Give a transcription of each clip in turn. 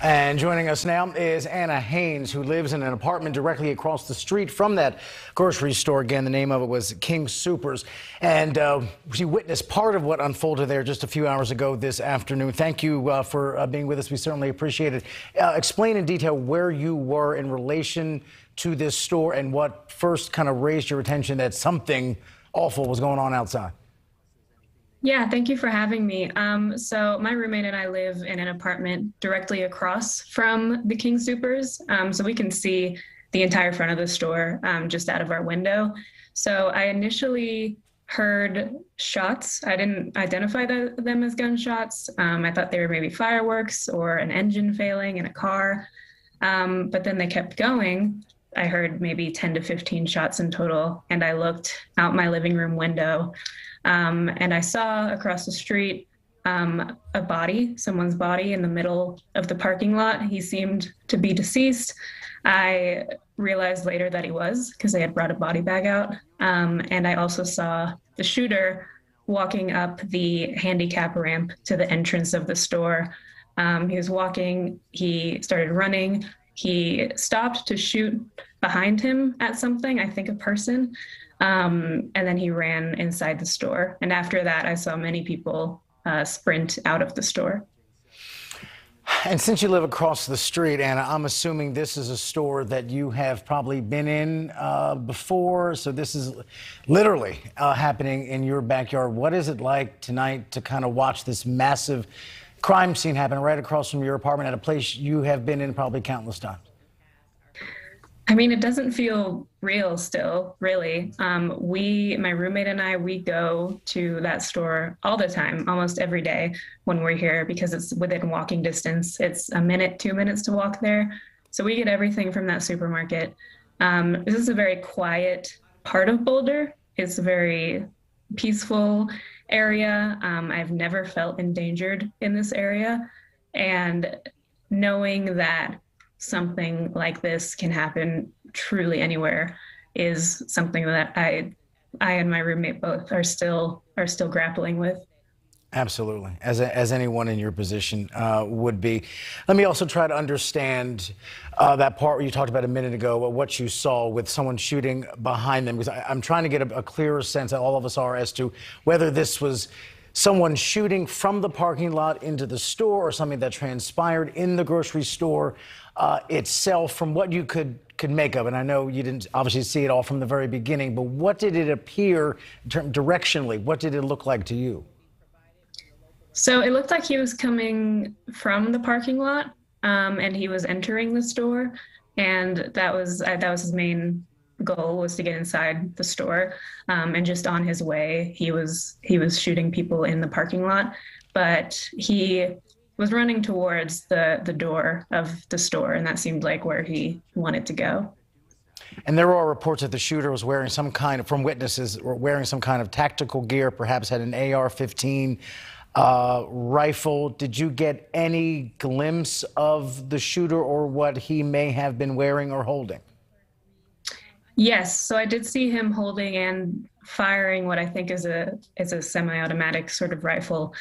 And joining us now is Anna Haynes, who lives in an apartment directly across the street from that grocery store. Again, the name of it was King Soopers. And she witnessed part of what unfolded there just a few hours ago this afternoon. Thank you for being with us. We certainly appreciate it. Explain in detail where you were in relation to this store and what first kind of raised your attention that something awful was going on outside. Yeah, thank you for having me. So my roommate and I live in an apartment directly across from the King Soopers. So we can see the entire front of the store just out of our window. So I initially heard shots. I didn't identify them as gunshots. I thought they were maybe fireworks or an engine failing in a car. But then they kept going. I heard maybe 10 to 15 shots in total. And I looked out my living room window. And I saw across the street a body, someone's body in the middle of the parking lot. He seemed to be deceased. I realized later that he was, because they had brought a body bag out. And I also saw the shooter walking up the handicap ramp to the entrance of the store. He was walking, he started running. He stopped to shoot behind him at something, I think a person. And then he ran inside the store. And after that, I saw many people sprint out of the store. And since you live across the street, Anna, I'm assuming this is a store that you have probably been in before. So this is literally happening in your backyard. What is it like tonight to kind of watch this massive crime scene happen right across from your apartment at a place you have been in probably countless times? I mean, it doesn't feel real still, really. My roommate and I, we go to that store all the time, almost every day when we're here because it's within walking distance. It's a minute, 2 minutes to walk there. So we get everything from that supermarket. This is a very quiet part of Boulder. It's a very peaceful area. I've never felt endangered in this area. And knowing that something like this can happen truly anywhere is something that I and my roommate both are still grappling with. Absolutely, as anyone in your position would be. Let me also try to understand that part where you talked about a minute ago, what you saw with someone shooting behind them, because I'm trying to get a clearer sense, that all of us are, as to whether this was someone shooting from the parking lot into the store or something that transpired in the grocery store itself, from what you could make of. And I know you didn't obviously see it all from the very beginning, but what did it appear directionally? What did it look like to you? So it looked like he was coming from the parking lot and he was entering the store. And that was his main goal, was to get inside the store. And just on his way, he was shooting people in the parking lot. But he was running towards the door of the store, and that seemed like where he wanted to go. And there are reports that the shooter was wearing some kind of, from witnesses, wearing some kind of tactical gear, perhaps had an AR-15 rifle. Did you get any glimpse of the shooter or what he may have been wearing or holding? Yes, so I did see him holding and firing what I think is a semi-automatic sort of rifle.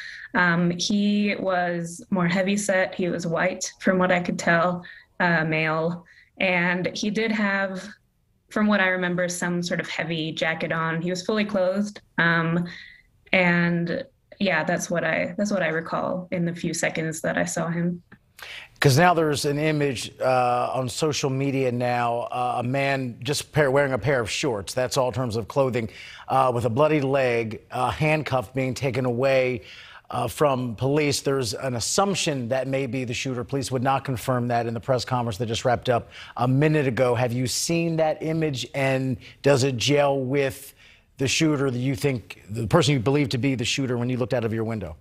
He was more heavy-set. He was white, from what I could tell, male, and he did have, from what I remember, some sort of heavy jacket on. He was fully clothed, and yeah, that's what I recall in the few seconds that I saw him. Because now there's an image on social media now, a man just wearing a pair of shorts, that's all in terms of clothing, with a bloody leg, handcuffed, being taken away from police. There's an assumption that may be the shooter. Police would not confirm that in the press conference that just wrapped up a minute ago. Have you seen that image, and does it gel with the shooter that you think, the person you believe to be the shooter, when you looked out of your window?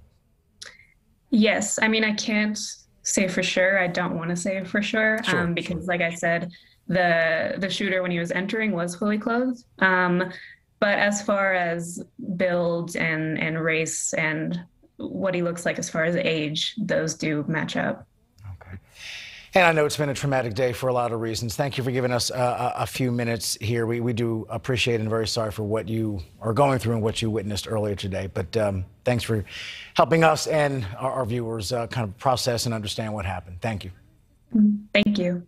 Yes, I mean, I can't say for sure. I don't want to say for sure, because like I said, the shooter, when he was entering, was fully clothed. But as far as build and race and what he looks like as far as age, those do match up. Okay. And I know it's been a traumatic day for a lot of reasons. Thank you for giving us a few minutes here. We do appreciate it, and very sorry for what you are going through and what you witnessed earlier today. But thanks for helping us and our viewers kind of process and understand what happened. Thank you. Thank you.